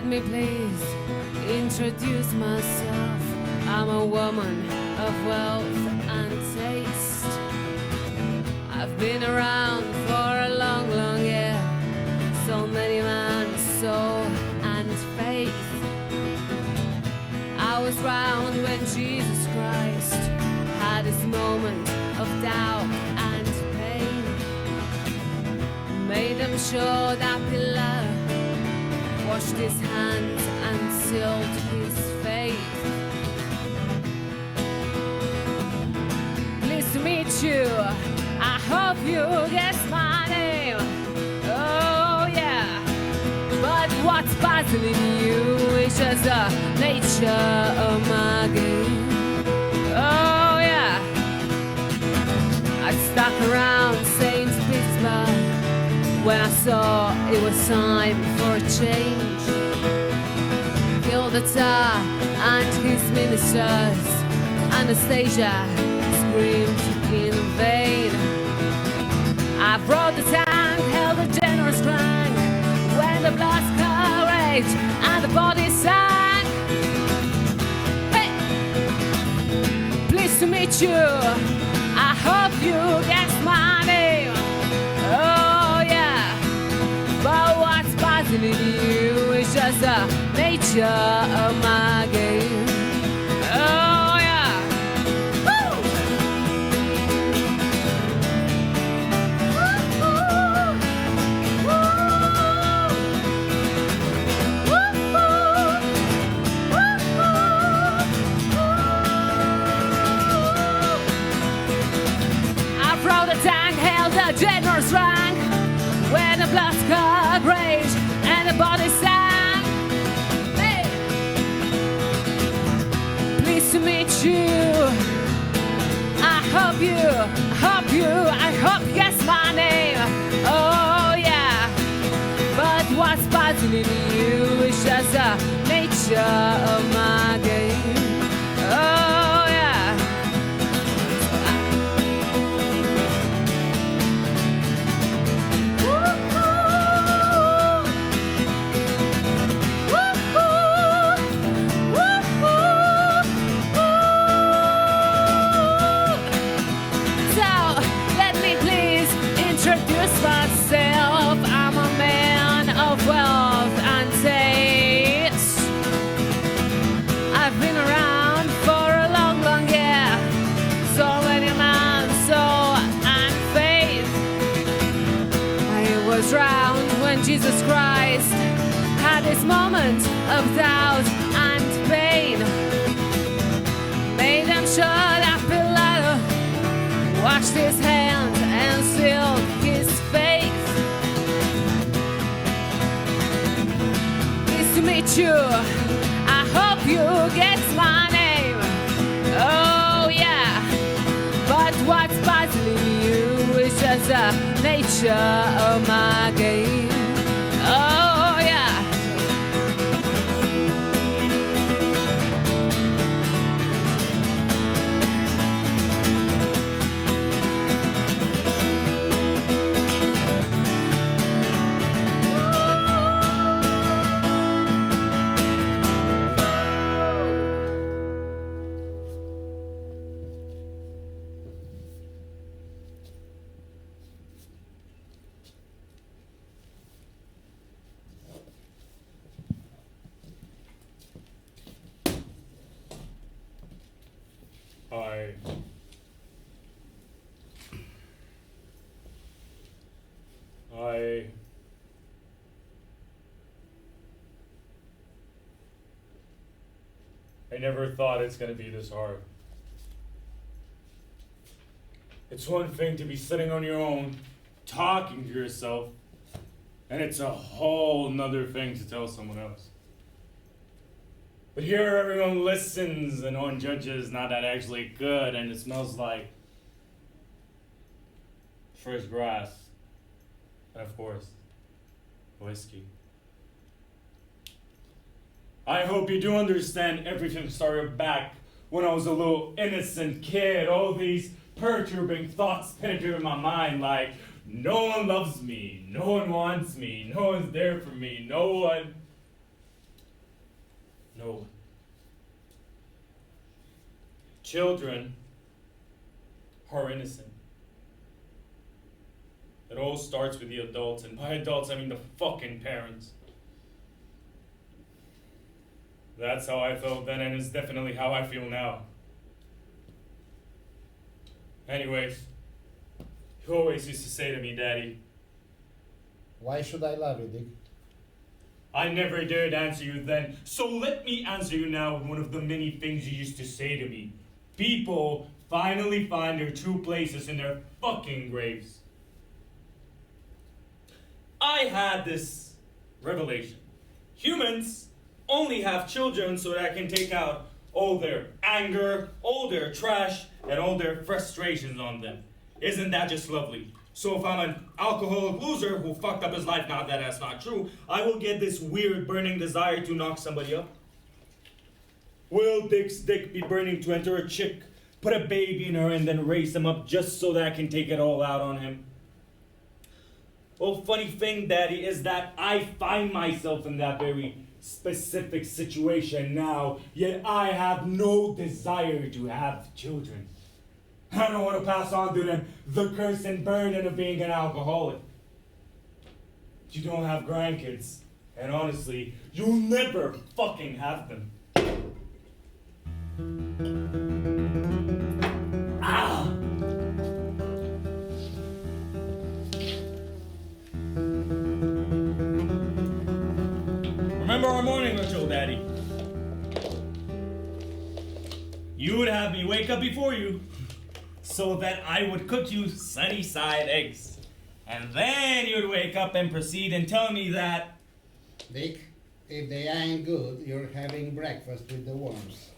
me please introduce myself. I'm a woman of wealth and taste. I've been around for a long, long year. So many man's soul and faith. I was round when Jesus Christ had his moment of doubt and pain. Made him sure that Pilate washed his hands and sealed his faith. Pleased to meet you. I hope you guess my name. Oh yeah. But what's puzzling you is just the nature of my game. Oh yeah. I stuck around St. Petersburg when I saw it was time for a change. Killed the Tsar and his ministers. Anastasia screamed in vain. I brought the tank, held a generous crank. When the blood raged and the body sank. Hey! Pleased to meet you. I hope you guessed my name. Oh yeah. But what's puzzling you is just the nature of my game. Oh yeah. Woo! Generous rank when the blood got rage and the body sank. Hey! Pleased to meet you. I hope you guess my name. Oh yeah. But what's puzzling you is just the nature of my game. Oh yeah. Myself, I'm a man of wealth and taste. I've been around for a long, long year. So many man, soul and faith. I was round when Jesus Christ had his moment of doubt and pain. Made him sure that Pilate washed his hands and sealed his faith. Pleased to meet you. I hope you get my name. Oh yeah. But what's puzzling you is just the nature of my game. Oh yeah. I never thought it's going to be this hard. It's one thing to be sitting on your own, talking to yourself, and it's a whole nother thing to tell someone else. But here everyone listens and no one judges, not that actually good, and it smells like fresh grass, and of course, whiskey. I hope you do understand everything started back when I was a little innocent kid. All these perturbing thoughts penetrated my mind like, no one loves me, no one wants me, no one's there for me, no one... No. Children are innocent. It all starts with the adults, and by adults I mean the fucking parents. That's how I felt then, and it's definitely how I feel now. Anyways, you always used to say to me, Daddy, Why should I love you, Dick? I never dared answer you then, so let me answer you now with one of the many things you used to say to me. People finally find their true places in their fucking graves. I had this revelation. Humans only have children so that I can take out all their anger, all their trash, and all their frustrations on them. Isn't that just lovely? So if I'm an alcoholic loser who fucked up his life, not that that's not true, I will get this weird burning desire to knock somebody up. Will Dick's dick be burning to enter a chick, put a baby in her, and then raise him up just so that I can take it all out on him? Well, funny thing, Daddy, is that I find myself in that very specific situation now, yet I have no desire to have children. I don't want to pass on to them the curse and burden of being an alcoholic. You don't have grandkids, and honestly, you'll never fucking have them. Ah! Remember our morning ritual, Daddy? You would have me wake up before you, so that I would cook you sunny side eggs. And then you'd wake up and proceed and tell me that... Dick, if they ain't good, you're having breakfast with the worms.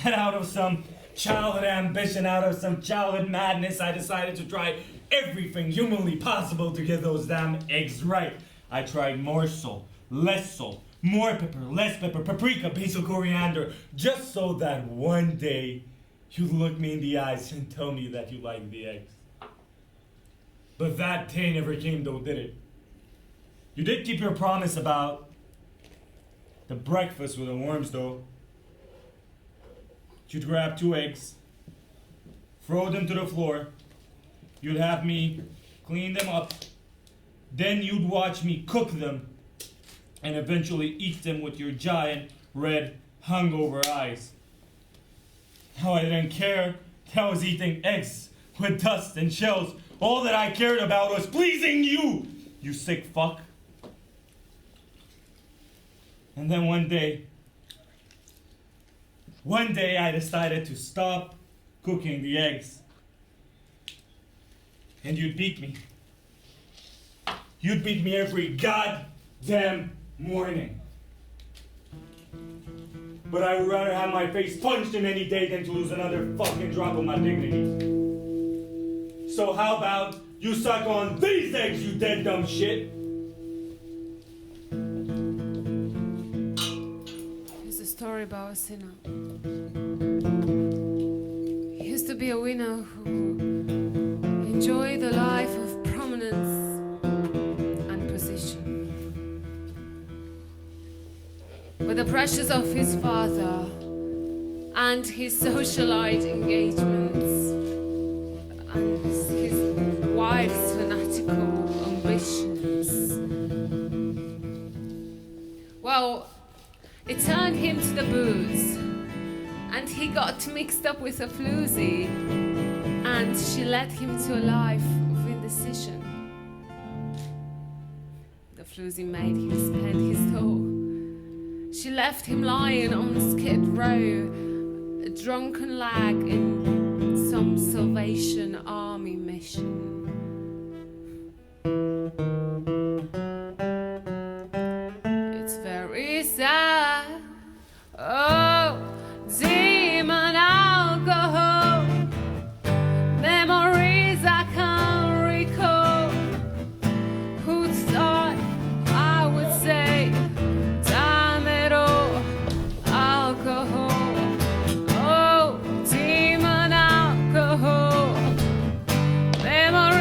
And out of some childhood ambition, out of some childhood madness, I decided to try everything humanly possible to get those damn eggs right. I tried more salt, less salt, more pepper, less pepper, paprika, basil, coriander, just so that one day you'd look me in the eyes and tell me that you like the eggs. But that day never came though, did it? You did keep your promise about the breakfast with the worms though. You'd grab 2 eggs, throw them to the floor, you'd have me clean them up, then you'd watch me cook them, and eventually eat them with your giant red hungover eyes. How I didn't care that I was eating eggs with dust and shells. All that I cared about was pleasing you, you sick fuck. And then one day I decided to stop cooking the eggs. And you'd beat me. You'd beat me every goddamn morning. But I would rather have my face punched in any day than to lose another fucking drop of my dignity. So how about you suck on these eggs, you dead dumb shit? Here's a story about a sinner. He used to be a winner who enjoyed the life of prominence and position. With the pressures of his father and his socialite engagements and his wife's fanatical ambitions. Well, it turned him to the booze, and he got mixed up with a floozy, and she led him to a life of indecision. The floozy made him spend his dough. She left him lying on Skid Row, a drunken lag in some Salvation Army mission. It's very sad. Oh, demon alcohol, memories I can't recall. Who thought I would say, damn it all, alcohol. Oh, demon alcohol, memories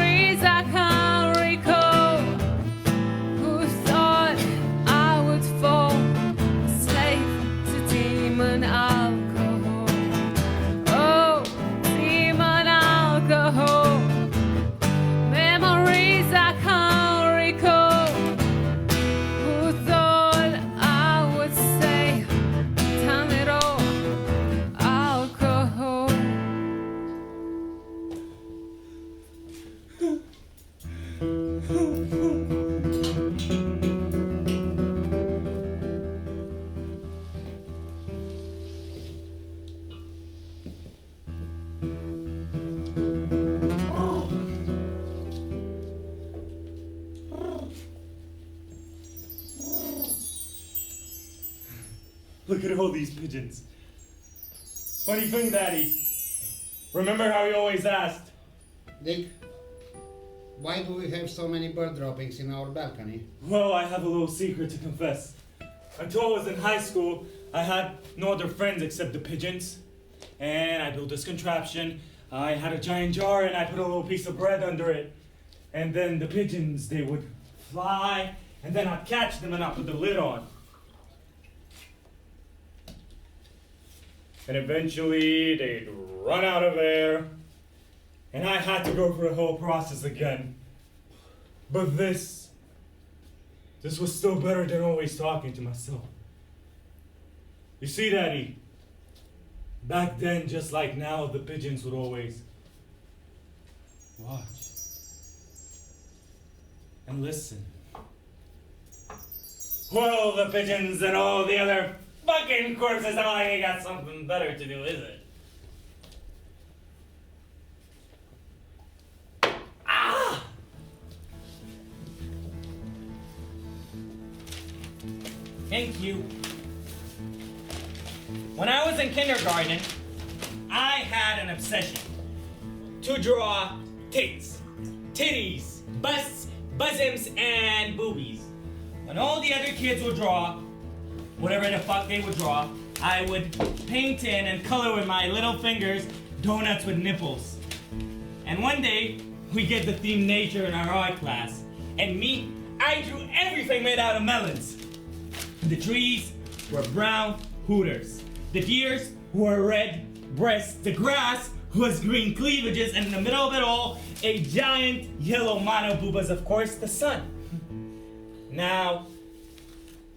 Look at all these pigeons. Funny thing, Daddy. Remember how you always asked? Dick, why do we have so many bird droppings in our balcony? Well, I have a little secret to confess. Until I was in high school, I had no other friends except the pigeons. And I built this contraption. I had a giant jar and I put a little piece of bread under it. And then the pigeons, they would fly, and then I'd catch them and I'd put the lid on. And eventually they'd run out of air, and I had to go through the whole process again. But this was still better than always talking to myself. You see, Daddy, back then, just like now, the pigeons would always watch and listen. Well, the pigeons and all the other fucking corpses, I ain't got something better to do, is it? Ah! Thank you. When I was in kindergarten, I had an obsession to draw tits, titties, busts, bosoms, and boobies. When all the other kids would draw whatever the fuck they would draw, I would paint in and color with my little fingers donuts with nipples. And one day, we get the theme nature in our art class. And me, I drew everything made out of melons. The trees were brown hooters. The deers were red breasts. The grass was green cleavages. And in the middle of it all, a giant yellow monoboobas, of course, the sun. Now,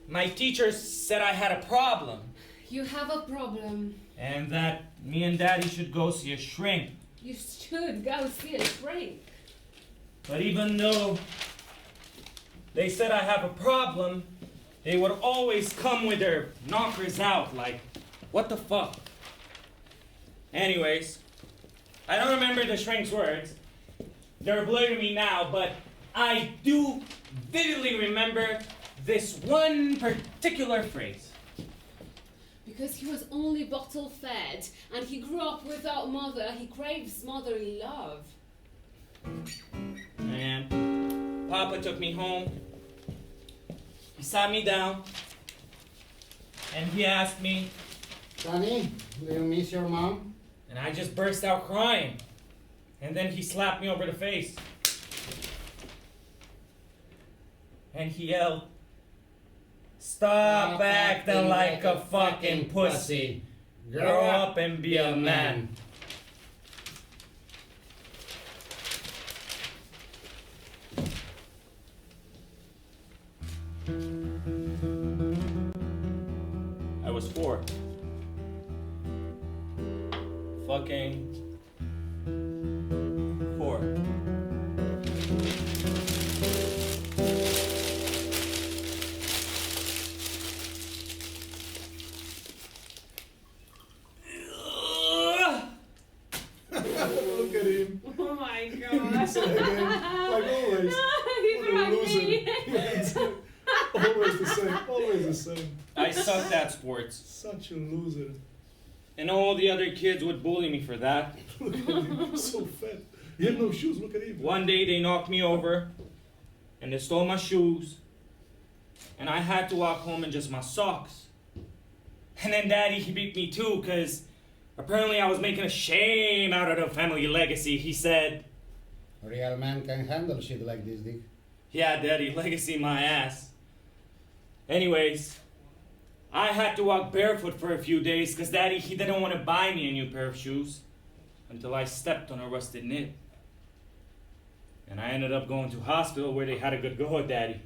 my teacher said I had a problem. You have a problem. And that me and Daddy should go see a shrink. You should go see a shrink. But even though they said I have a problem, they would always come with their knockers out, like, what the fuck? Anyways, I don't remember the shrink's words. They're blurred to me now, but I do vividly remember this one particular phrase. Because he was only bottle fed and he grew up without mother, he craves motherly love. And Papa took me home. He sat me down and he asked me, Sonny, do you miss your mom? and I just burst out crying. And then he slapped me over the face. And he yelled, "Stop acting like a fucking pussy. Grow up and be a man." I was 4. Fucking 4. Look at him. Oh my god. Say again. Like always. He's What a like loser. me. Always the same. Always the same. I sucked at sports. Such a loser. And all the other kids would bully me for that. Look at him. So fat. He had no shoes. Look at him. One day they knocked me over and they stole my shoes. And I had to walk home in just my socks. And then Daddy, he beat me too, because apparently I was making a shame out of the family legacy. He said, A real man can handle shit like this, Dick. "Yeah, Daddy, legacy my ass." Anyways, I had to walk barefoot for a few days because Daddy, he didn't want to buy me a new pair of shoes until I stepped on a rusted nib. And I ended up going to hospital where they had a good go at Daddy.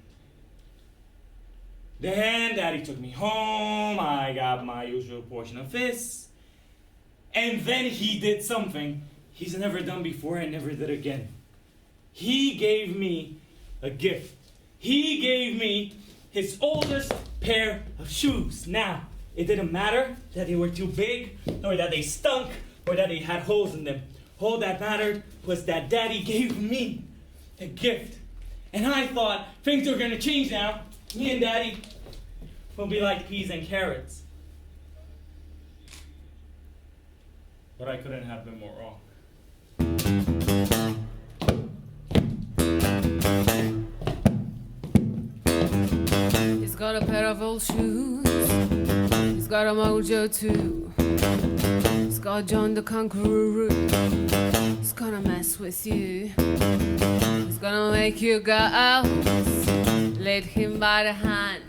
Then Daddy took me home, I got my usual portion of fists, and then he did something he's never done before and never did again. He gave me a gift. He gave me his oldest pair of shoes. Now, it didn't matter that they were too big, or that they stunk, or that they had holes in them. All that mattered was that Daddy gave me a gift. And I thought things were gonna change now. Me and Daddy will be like peas and carrots. But I couldn't have been more wrong. He's got a pair of old shoes. He's got a mojo too. He's got John the Conqueror. He's gonna mess with you. He's gonna make you go out. Lead him by the hand,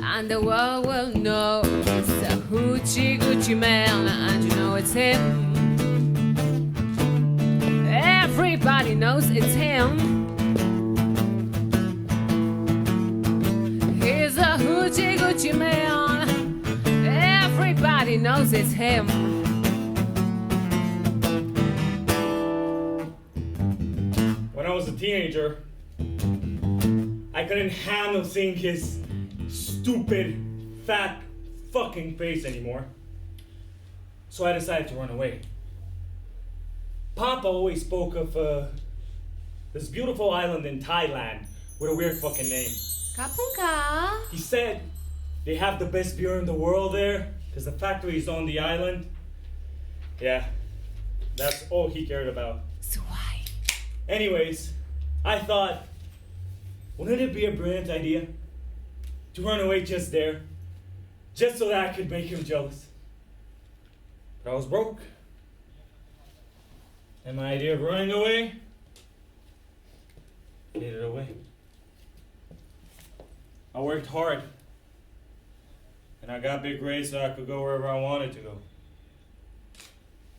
and the world will know he's a hoochie Gucci man, and you know it's him. Everybody knows it's him. He's a hoochie Gucci man. Everybody knows it's him. When I was a teenager, I couldn't handle seeing his stupid, fat, fucking face anymore. So I decided to run away. Papa always spoke of this beautiful island in Thailand with a weird fucking name. Kapunka. He said they have the best beer in the world there because the factory is on the island. Yeah, that's all he cared about. So why? Anyways, I thought, wouldn't it be a brilliant idea to run away just there, just so that I could make him jealous? But I was broke. And my idea of running away faded away. I worked hard. And I got big grades so I could go wherever I wanted to go.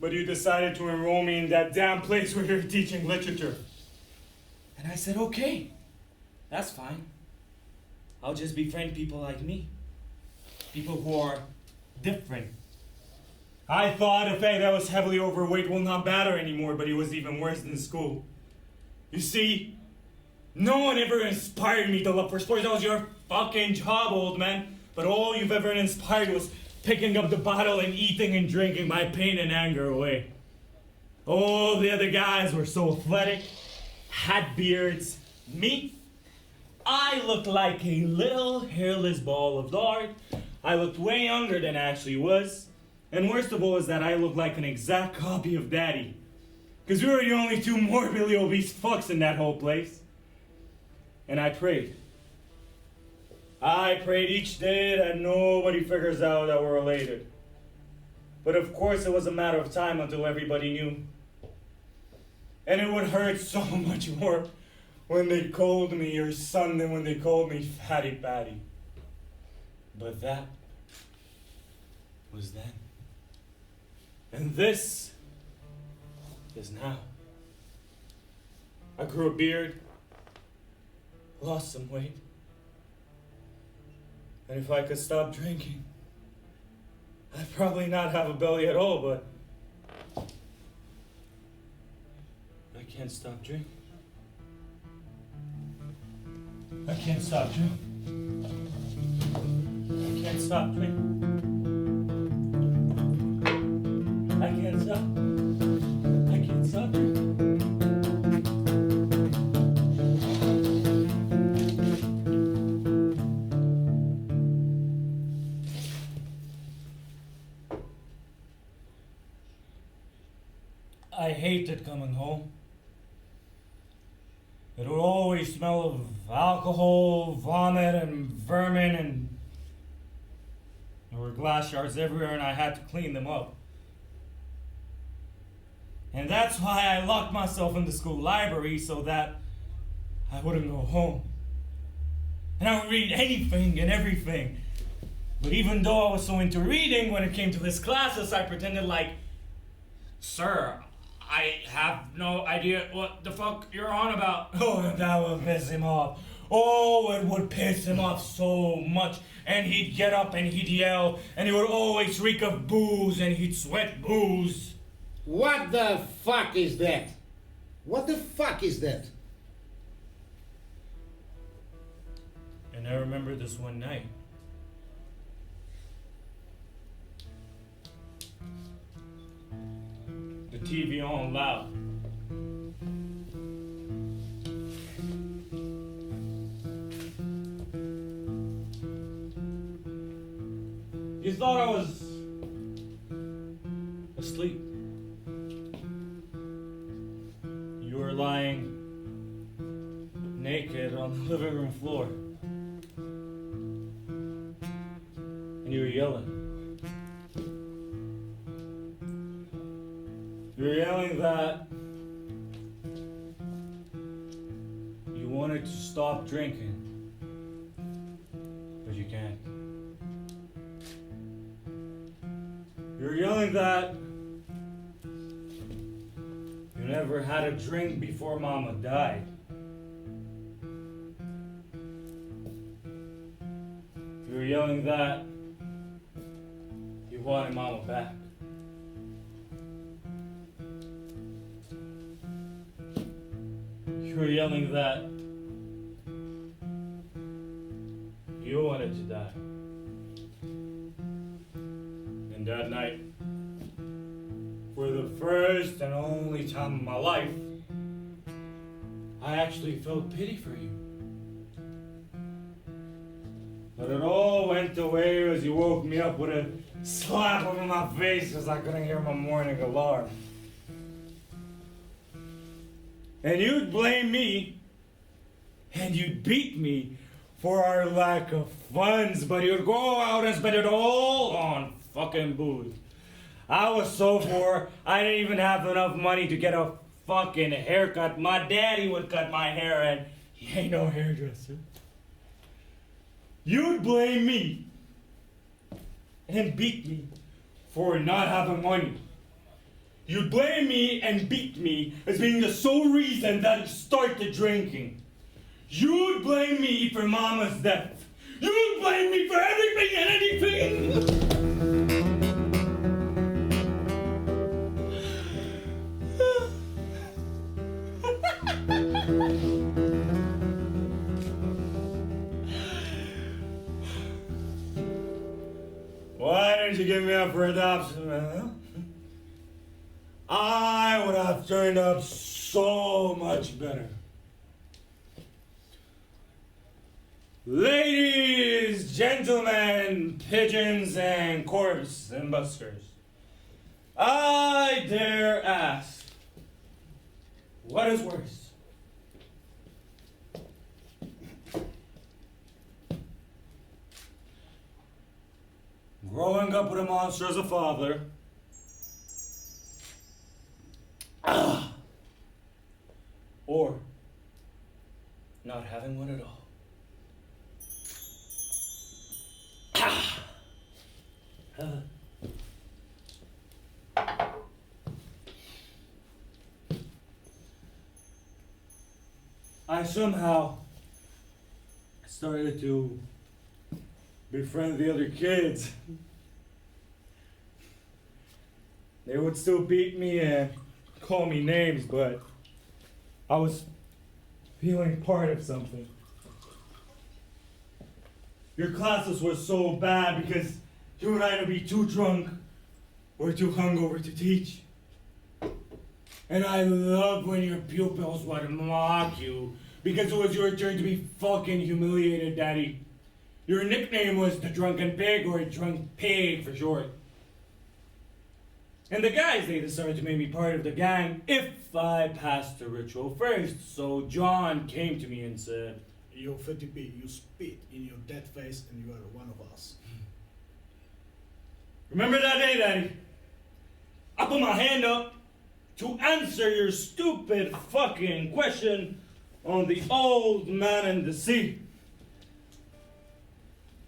But you decided to enroll me in that damn place where you're teaching literature. And I said, okay, that's fine. I'll just befriend people like me. People who are different. I thought the fact that I was heavily overweight will not matter anymore, but it was even worse than school. You see, no one ever inspired me to love for sports. That was your fucking job, old man. But all you've ever inspired was picking up the bottle and eating and drinking my pain and anger away. All the other guys were so athletic, had beards. Me? I looked like a little hairless ball of lard. I looked way younger than I actually was. And worst of all is that I looked like an exact copy of Daddy. Because we were the only two morbidly obese fucks in that whole place. And I prayed. I prayed each day that nobody figures out that we're related. But of course it was a matter of time until everybody knew. And it would hurt so much more when they called me your son than when they called me Fatty Patty. But that was then. And this is now. I grew a beard, lost some weight, and if I could stop drinking, I'd probably not have a belly at all, but I can't stop drinking. I can't stop drinking. I can't stop drinking. I can't stop. I can't stop drinking. I hated coming home. It would always smell of alcohol, vomit, and vermin, and there were glass shards everywhere, and I had to clean them up. And that's why I locked myself in the school library so that I wouldn't go home. And I would read anything and everything. But even though I was so into reading, when it came to his classes, I pretended like, "Sir, I have no idea what the fuck you're on about." Oh, and that would piss him off. Oh, it would piss him off so much. And he'd get up and he'd yell, and he would always reek of booze, and he'd sweat booze. What the fuck is that? What the fuck is that? And I remember this one night. The TV on loud. You thought I was a asleep. You were lying naked on the living room floor. And you were yelling. You were yelling that you wanted to stop drinking, but you can't. You were yelling that you never had a drink before Mama died. You were yelling that you wanted Mama back. You were yelling that you wanted to die. And that night, for the first and only time in my life, I actually felt pity for you. But it all went away as you woke me up with a slap over my face as I couldn't hear my morning alarm. And you'd blame me, and you'd beat me for our lack of funds, but you'd go out and spend it all on fucking booze. I was so poor, I didn't even have enough money to get a fucking haircut. My daddy would cut my hair, and he ain't no hairdresser. You'd blame me and beat me for not having money. You'd blame me and beat me as being the sole reason that you started drinking. You'd blame me for Mama's death. You'd blame me for everything and anything. Why didn't you give me up for adoption, man? I would have turned up so much better. Ladies, gentlemen, pigeons, and corpse and buskers, I dare ask, what is worse? Growing up with a monster as a father, or not having one at all. I somehow started to befriend the other kids. They would still beat me and call me names, but I was feeling part of something. Your classes were so bad because you would either be too drunk or too hungover to teach. And I loved when your pupils would mock you because it was your turn to be fucking humiliated, Daddy. Your nickname was the Drunken Pig, or Drunk Pig for short. And the guys, they decided to make me part of the gang if I passed the ritual first. So John came to me and said, You're 50p, you spit in your dead face and you are one of us. remember that day, Daddy? I put my hand up to answer your stupid fucking question on the old man in the sea.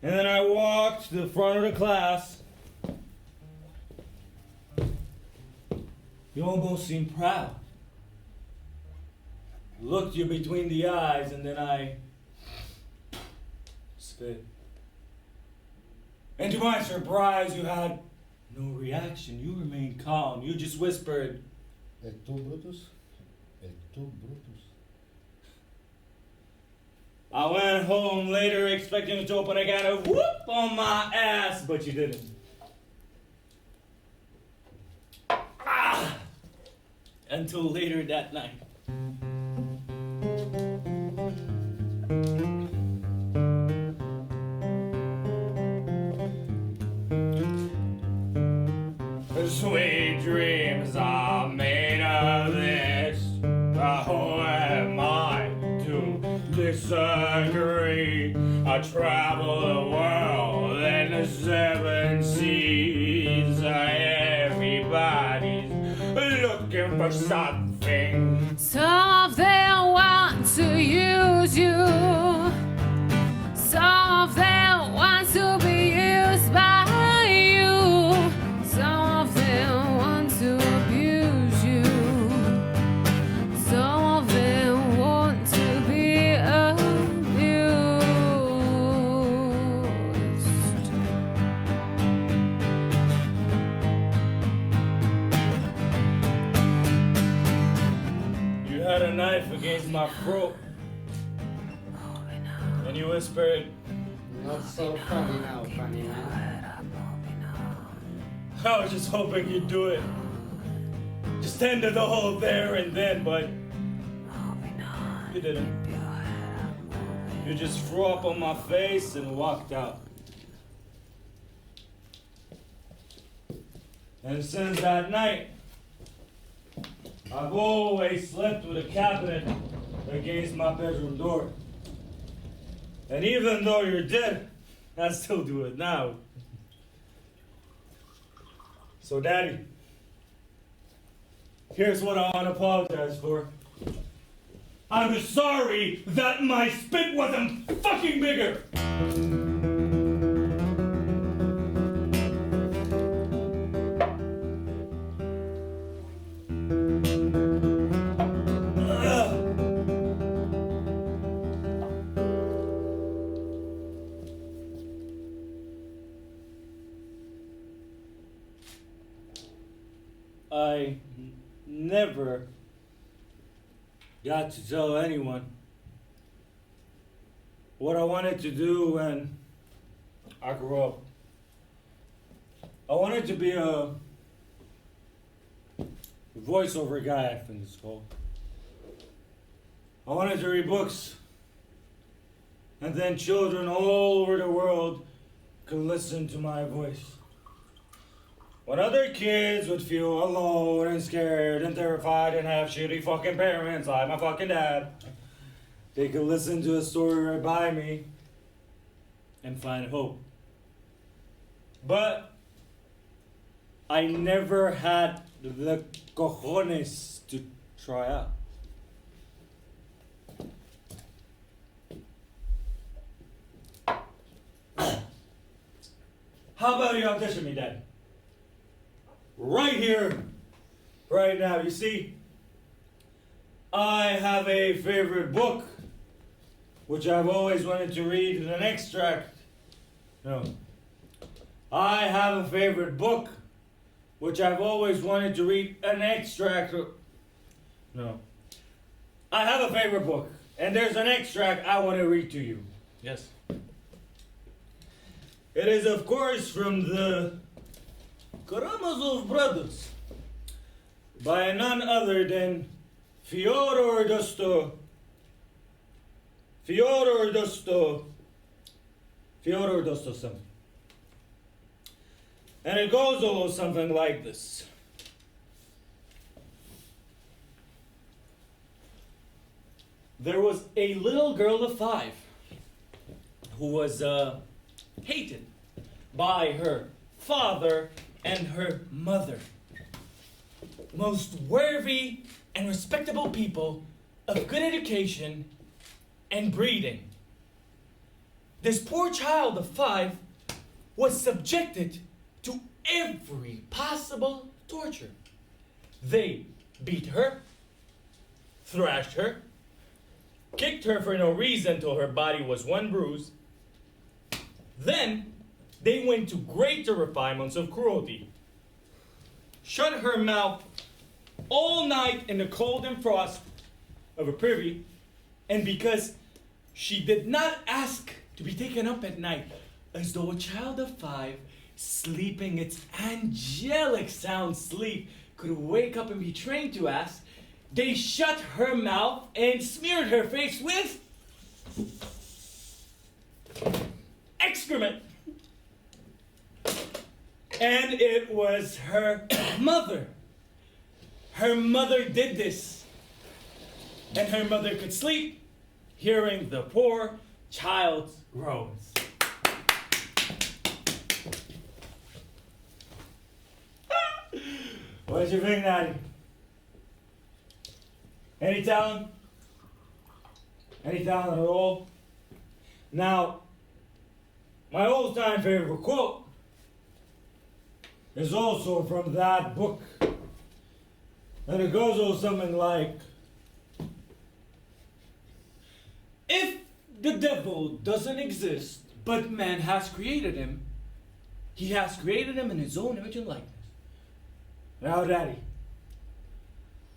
And then I walked to the front of the class. You almost seemed proud. Looked you between the eyes, and then I spit. And to my surprise, you had no reaction. You remained calm. You just whispered, Et tu, Brutus? Et tu, Brutus? I went home later expecting to open a can of whoop on my ass, but you didn't. Until later that night. Sweet. only dreams are made of this. Who am I to disagree? I travel the world and the seven seas. Everybody's looking for something. Some of them want to use you. Some of them want to be used by you. Some of them want to abuse you. Some of them want to be abused. You had a knife against my throat, and you whispered, Not so funny now, funny man. I was just hoping you'd do it. Just end it all there and then, but you didn't. You just threw up on my face and walked out. And since that night, I've always slept with a cabinet against my bedroom door. And even though you're dead, I still do it now. So, Daddy, here's what I want to apologize for. I'm sorry that my spit wasn't fucking bigger. I never got to tell anyone what I wanted to do when I grew up. I wanted to be a voiceover guy, I think it's called. I wanted to read books, and then children all over the world could listen to my voice. When other kids would feel alone and scared and terrified and have shitty fucking parents like my fucking dad, they could listen to a story right by me and find hope. But I never had the cojones to try out. How about you audition me, Dad? Right here, right now. You see, I have a favorite book, which I've always wanted to read an extract. No. I have a favorite book, which I've always wanted to read an extract. No. I have a favorite book, and there's an extract I want to read to you. Yes. It is, of course, from the Karamazov Brothers, by none other than Fyodor Dostoevsky. And it goes a little something like this. There was a little girl of 5 who was hated by her father and her mother. Most worthy and respectable people of good education and breeding. This poor child of 5 was subjected to every possible torture. They beat her, thrashed her, kicked her for no reason till her body was one bruise. Then they went to greater refinements of cruelty. Shut her mouth all night in the cold and frost of a privy, and because she did not ask to be taken up at night, as though a child of 5, sleeping its angelic sound sleep, could wake up and be trained to ask, they shut her mouth and smeared her face with excrement. And it was her mother. Her mother did this. And her mother could sleep, hearing the poor child's groans. What did you think, Daddy? Any talent? Any talent at all? Now, my old-time favorite quote is also from that book. And it goes on something like, if the devil doesn't exist, but man has created him, he has created him in his own image and likeness. Now, Daddy,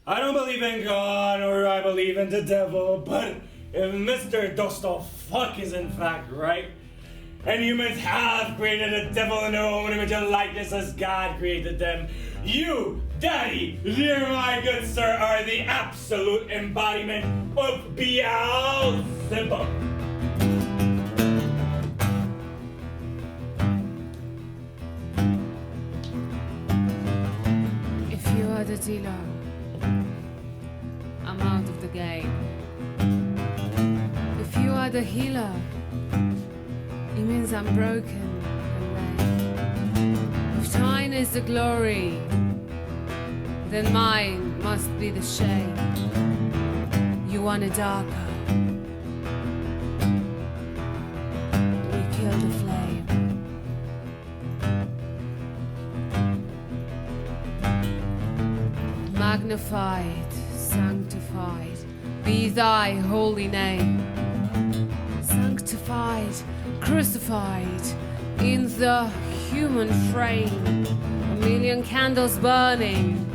I don't believe in God or I believe in the devil, but if Mr. Dosta Fuck is in fact right, and humans have created a devil in their own image and likeness as God created them, you, Daddy, dear my good sir, are the absolute embodiment of Beelzebub. If you are the dealer, I'm out of the game. If you are the healer, it means I'm broken and lame. If thine is the glory, then mine must be the shame. You want it darker, we kill the flame. Magnified, sanctified, be thy holy name. Sanctified, crucified in the human frame. A million candles burning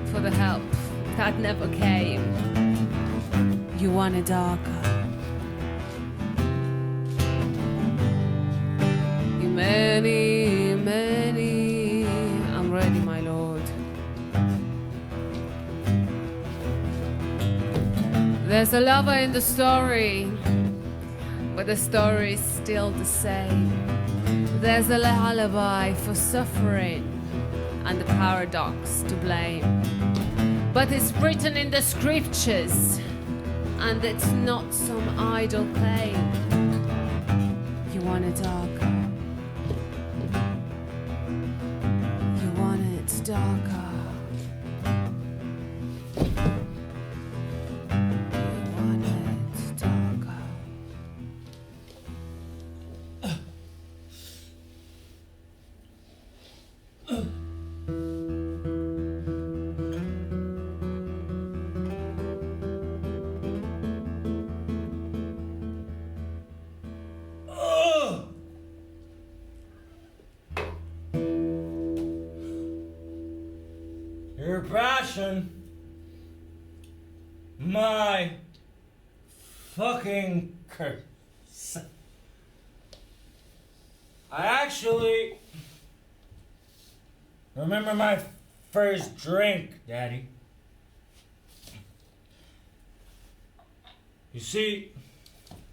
for the help that never came. You want it darker. Many, many, I'm ready, my lord. There's a lover in the story, but the story's still the same. There's a lullaby for suffering and the paradox to blame. But it's written in the scriptures, and it's not some idle claim. You want it darker. You want it darker. Your passion, my fucking curse. I actually remember my first drink, Daddy. You see,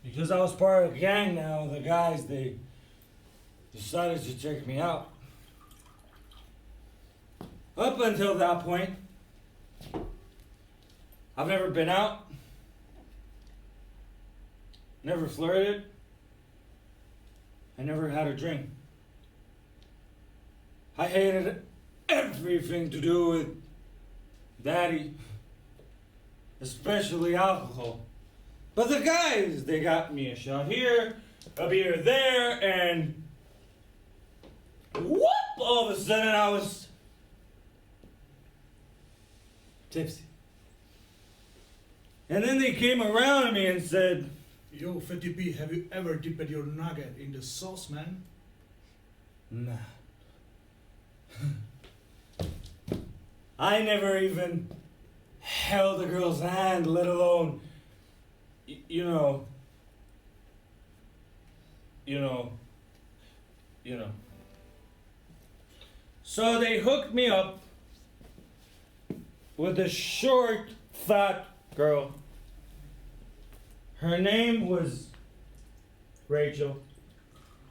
because I was part of a gang now, the guys, they decided to check me out. Up until that point, I've never been out, never flirted, I never had a drink. I hated everything to do with Daddy, especially alcohol. But the guys, they got me a shot here, a beer there, and whoop, all of a sudden I was tipsy. And then they came around to me and said, Yo, Fatty B, have you ever dipped your nugget in the sauce, man? nah. I never even held a girl's hand, let alone, you know. So they hooked me up with a short, fat girl. Her name was Rachel,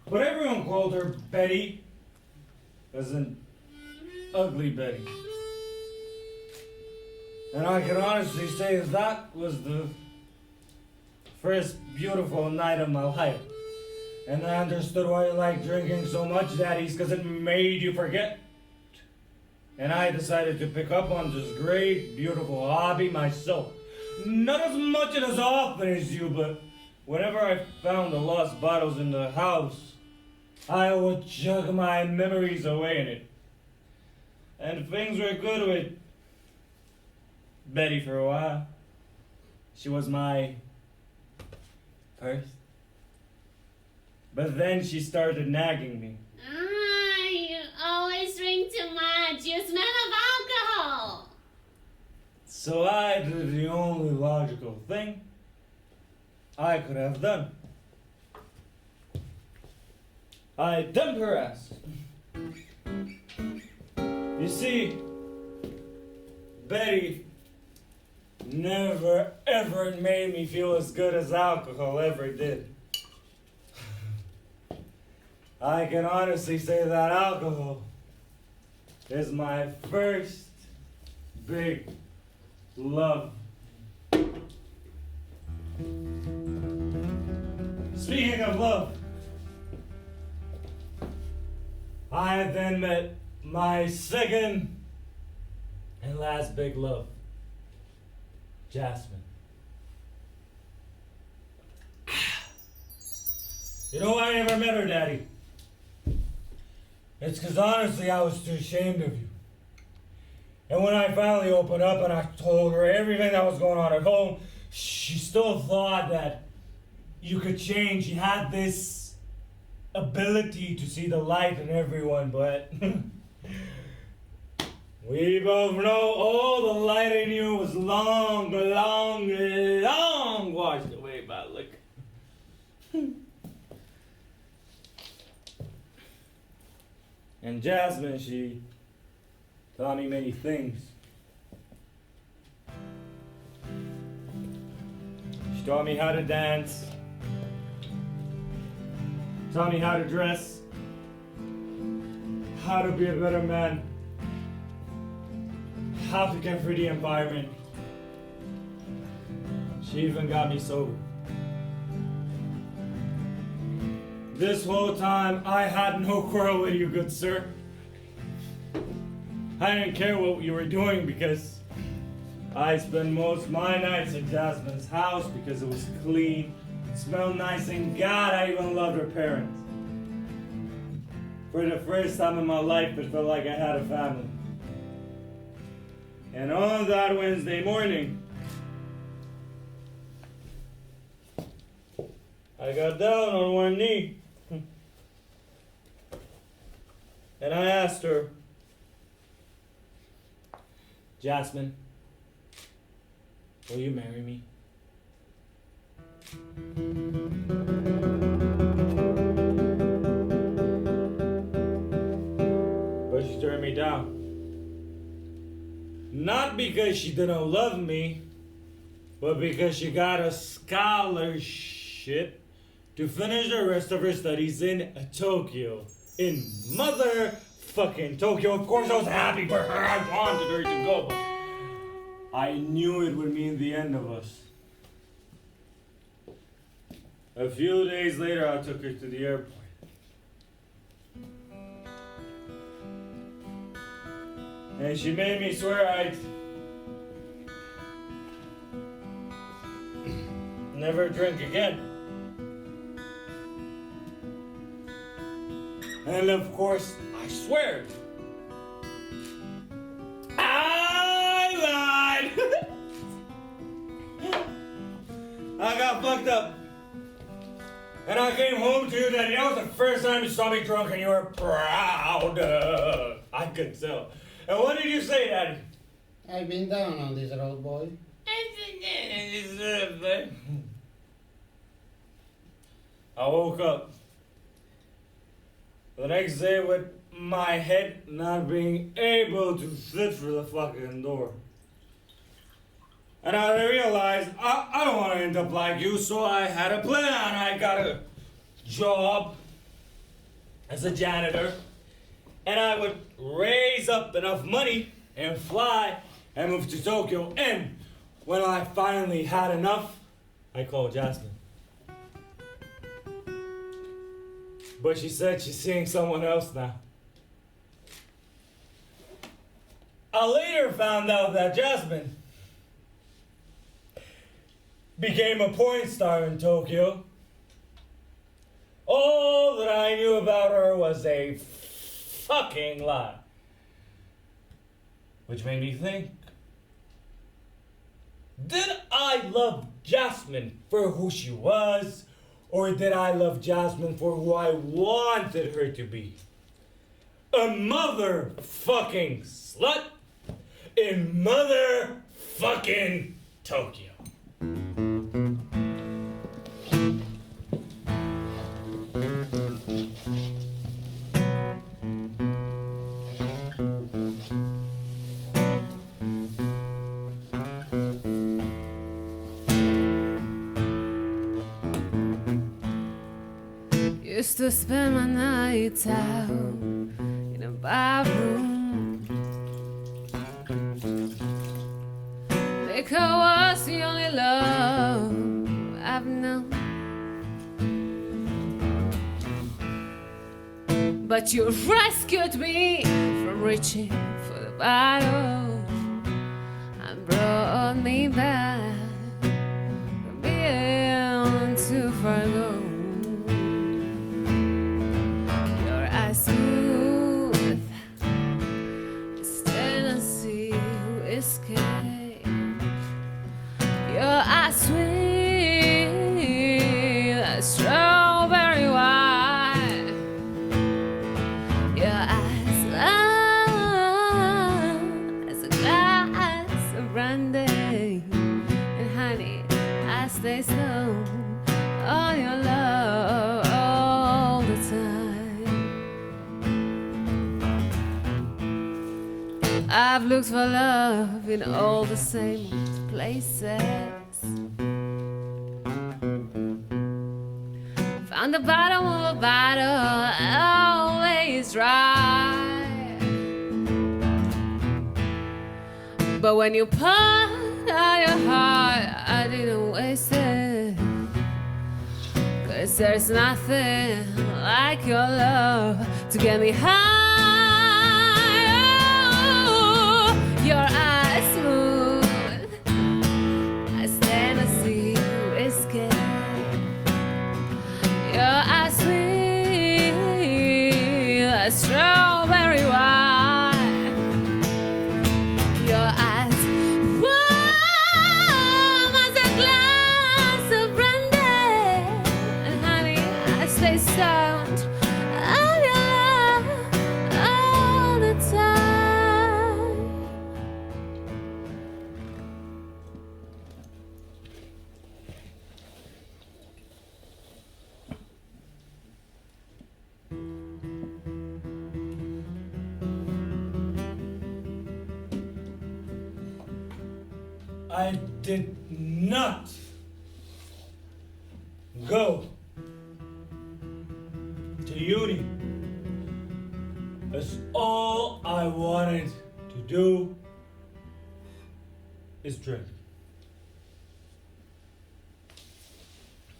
but everyone called her Betty. was an ugly Betty. And I can honestly say that was the first beautiful night of my life. And I understood why you like drinking so much, Daddies, because it made you forget. And I decided to pick up on this great, beautiful hobby myself. Not as much and as often as you, but whenever I found the lost bottles in the house, I would chug my memories away in it. And things were good with Betty for a while. She was my first. But then she started nagging me. You always drink too much. You smell of alcohol. So I did the only logical thing I could have done. I dumped her ass. You see, Betty never ever made me feel as good as alcohol ever did. I can honestly say that alcohol is my first big love. Speaking of love, I then met my second and last big love, Jasmine. You know why I never met her, Daddy? It's because honestly I was too ashamed of you. And when I finally opened up and I told her everything that was going on at home, she still thought that you could change. She had this ability to see the light in everyone, but we both know all the light in you was long washed away by liquor. And Jasmine, she taught me many things. She taught me how to dance, taught me how to dress, how to be a better man, how to care for the environment. She even got me sober. This whole time, I had no quarrel with you, good sir. I didn't care what you were doing because I spent most of my nights at Jasmine's house because it was clean, it smelled nice, and God, I even loved her parents. For the first time in my life, it felt like I had a family. And on that Wednesday morning, I got down on one knee. And I asked her, Jasmine, will you marry me? But she turned me down. Not because she didn't love me, but because she got a scholarship to finish the rest of her studies in Tokyo. In motherfucking Tokyo. Of course I was happy for her. I wanted her to go, but I knew it would mean the end of us. A few days later, I took her to the airport. And she made me swear I'd never drink again. And of course, I swear, I lied. I got fucked up. And I came home to you, Daddy. That was the first time you saw me drunk and you were proud. I could tell. And what did you say, Daddy? I've been down on this road, boy. I woke up the next day with my head not being able to sit through the fucking door. And I realized I don't want to end up like you, so I had a plan. I got a job as a janitor and I would raise up enough money and fly and move to Tokyo. And when I finally had enough, I called Jasmine. But she said she's seeing someone else now. I later found out that Jasmine became a porn star in Tokyo. All that I knew about her was a fucking lie. Which made me think, did I love Jasmine for who she was, or did I love Jasmine for who I wanted her to be? A motherfucking slut in motherfucking Tokyo. Used to spend my nights out in a bar room. Liquor was the only love I've known. But you rescued me from reaching for the bottle and brought me back from being too far gone. Smooth as Tennessee whiskey. Your eyes sweet as strawberry wine. Your eyes long as a glass of brandy. And honey, I stay stoned on your love all the time. I've looked for love in all the same places. Found the bottom of a bottle always dry. But when you poured out your heart, I didn't waste it. 'Cause there's nothing like your love to get me high. Your eyes smooth as Tennessee whiskey. Your eyes sweet as strawberry wine. Your eyes warm as a glass of brandy. And honey, I stay stoned on your love all the time. I did not go to uni, as all I wanted to do is drink.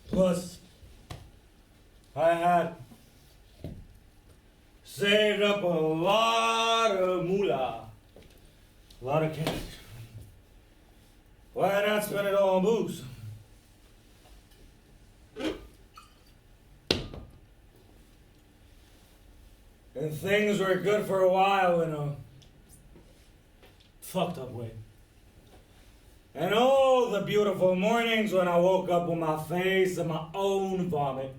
Plus, I had saved up a lot of moolah, a lot of cash. Why not spend it all on booze? And things were good for a while in a fucked up way. And all the beautiful mornings when I woke up with my face in my own vomit.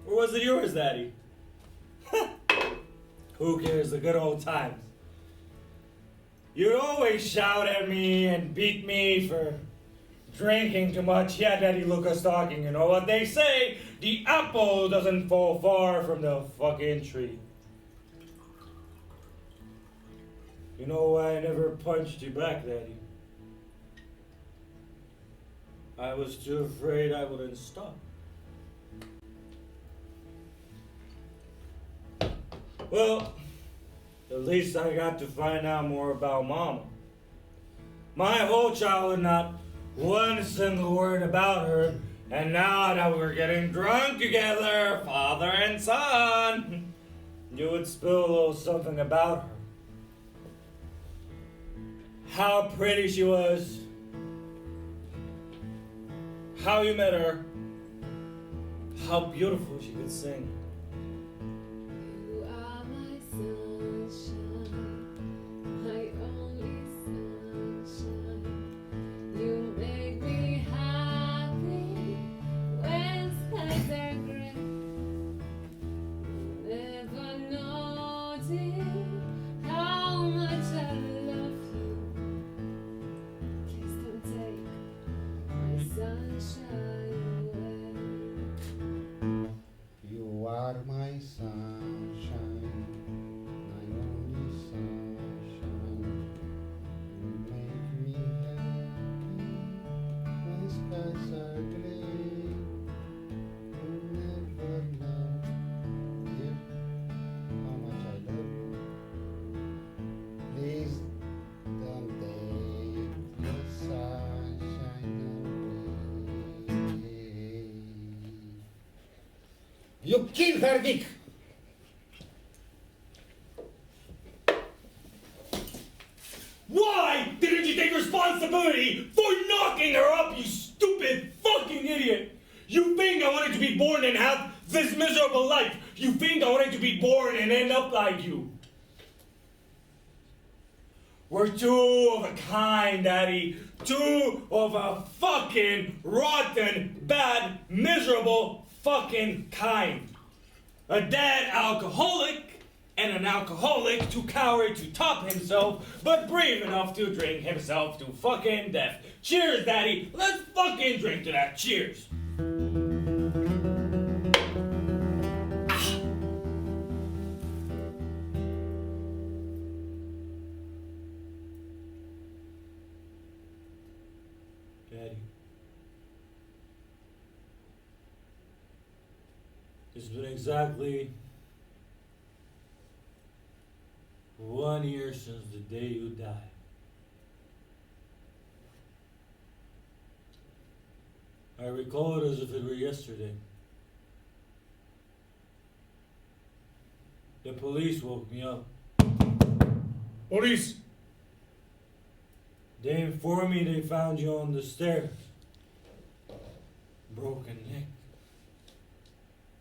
Or was it yours, Daddy? Who cares, the good old times. You'd always shout at me and beat me for drinking too much. Yeah, Daddy Luca's talking. You know what they say? The apple doesn't fall far from the fucking tree. You know why I never punched you back, Daddy? I was too afraid I wouldn't stop. Well, at least I got to find out more about Mama. My whole childhood, not one single word about her, and now that we're getting drunk together, father and son, you would spill a little something about her. How pretty she was, how you met her, how beautiful she could sing. You are my sunshine, my only sunshine. You make me happy when skies are gray. Never know, dear, how much I love you. Please don't take my sunshine away. You are my sunshine, my only sunshine. You make me happy when skies are gray. You never know, dear, how much I love you. Please don't take your sunshine away. You killed her, Dick! Why didn't you take responsibility for knocking her up, you stupid fucking idiot? You think I wanted to be born and have this miserable life? You think I wanted to be born and end up like you? We're two of a kind, Daddy. Two of a fucking rotten, bad, miserable fucking kind. A dead alcoholic and an alcoholic too coward to top himself, but brave enough to drink himself to fucking death. Cheers, Daddy. Let's fucking drink to that. Cheers. Daddy. It's been exactly 1 year since the day you died. I recall it as if it were yesterday. The police woke me up. Police! They informed me they found you on the stairs. Broken neck.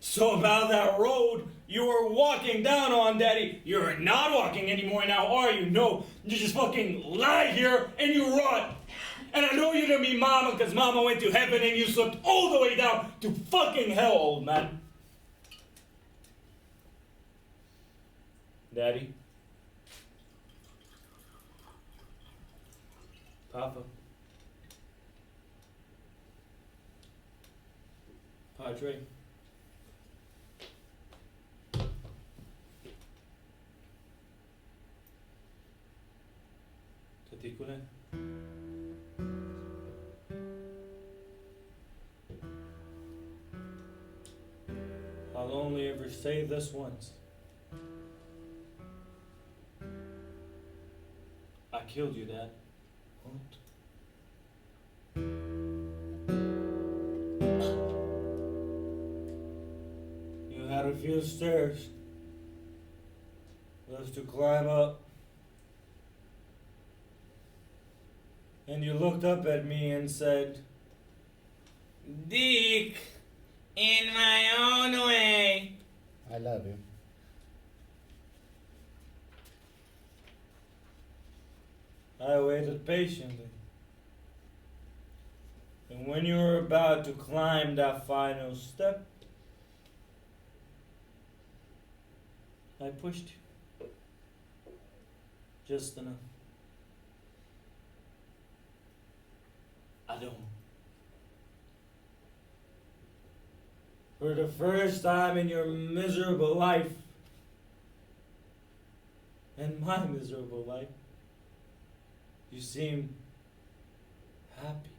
So about that road you were walking down on, Daddy, you're not walking anymore now, are you? No, you just fucking lie here and you rot. And I know you didn't mean Mama because Mama went to heaven and you slipped all the way down to fucking hell, old man. Daddy? Papa? Padre? Tatikule? I'll only ever say this once. I killed you, Dad. You had a few stairs left to climb up. And you looked up at me and said, Deke, in my own way. I love you. I waited patiently. And when you were about to climb that final step, I pushed you. Just enough. I don't. For the first time in your miserable life, and my miserable life, you seem happy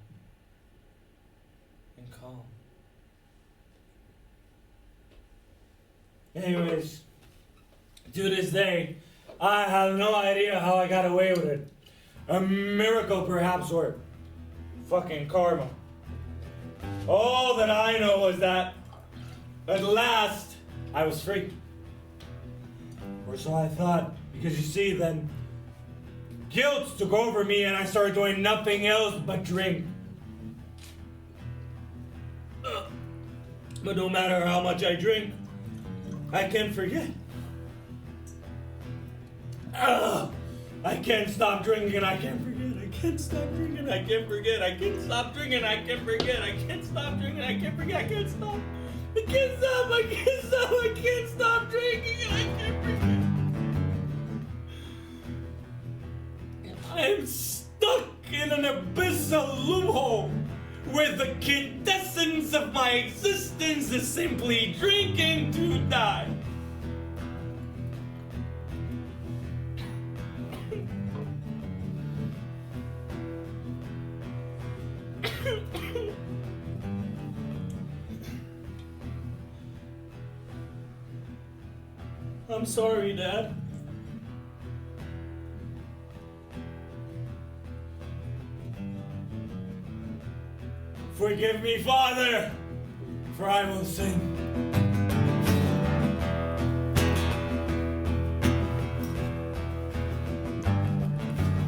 and calm. Anyways, To this day, I have no idea how I got away with it. A miracle, perhaps, or fucking karma. All that I know is that at last I was free. Or so I thought, because you see, then guilt took over me and I started doing nothing else but drink. But no matter how much I drink, I can't forget. I can't stop drinking, I can't forget. I can't stop drinking, I can't forget. I can't stop drinking, I can't forget. I can't stop drinking, I can't forget. I can't stop. I can't stop, I can't stop, I can't stop drinking, and I can't forget. I am stuck in an abyssal loophole where the quintessence of my existence is simply drinking to die. I'm sorry, Dad. Forgive me, Father, for I will sing.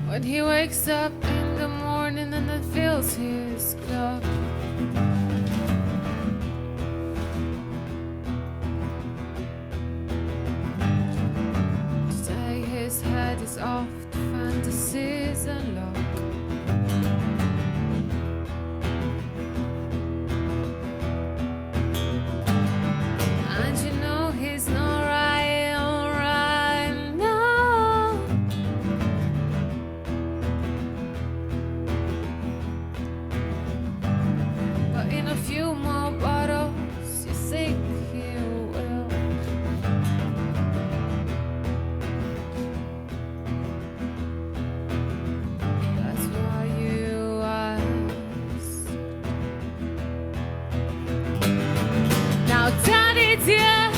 When he wakes up in the morning and it fills his cup, say his head is off to fantasies and love. And you know he's not right now. But in a few more bottles, you think he will. That's why you ask. Now, Daddy dear,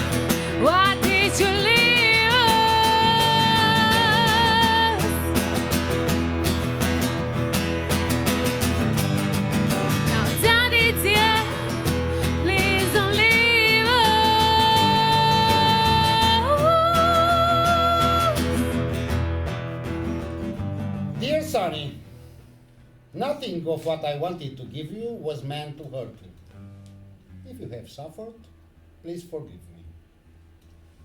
why did you leave us? Now, Daddy dear, please don't leave us. Dear Sonny, nothing of what I wanted to give you was meant to hurt you. If you have suffered, please forgive me.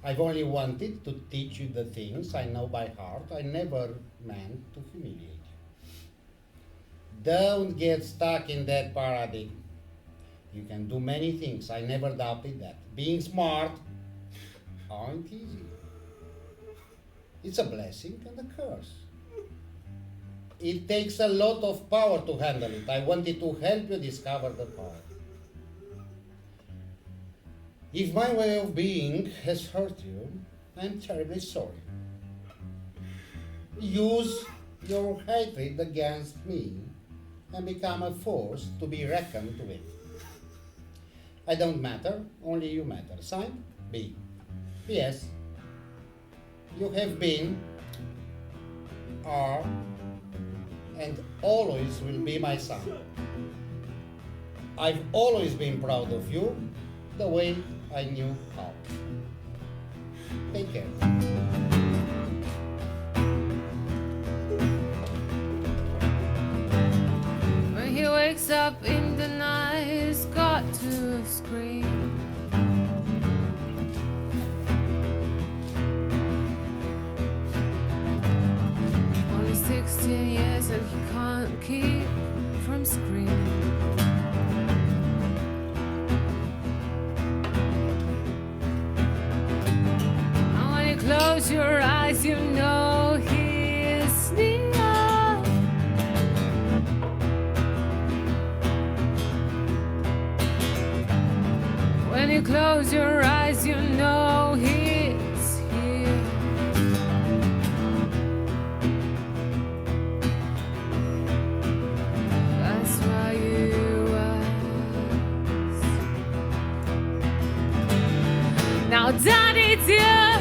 I've only wanted to teach you the things I know by heart. I never meant to humiliate you. Don't get stuck in that paradigm. You can do many things. I never doubted that. Being smart aren't easy. It's a blessing and a curse. It takes a lot of power to handle it. I wanted to help you discover the power. If my way of being has hurt you, I'm terribly sorry. Use your hatred against me and become a force to be reckoned with. I don't matter, only you matter. Signed, B. P.S. You have been, are, and always will be my son. I've always been proud of you, the way I knew how. Take care. When he wakes up in the night, he's got to scream. Only 16 years and he can't keep from screaming. Close your eyes, you know he is near. When you close your eyes, you know he is here. That's why you ask. Now, Daddy dear,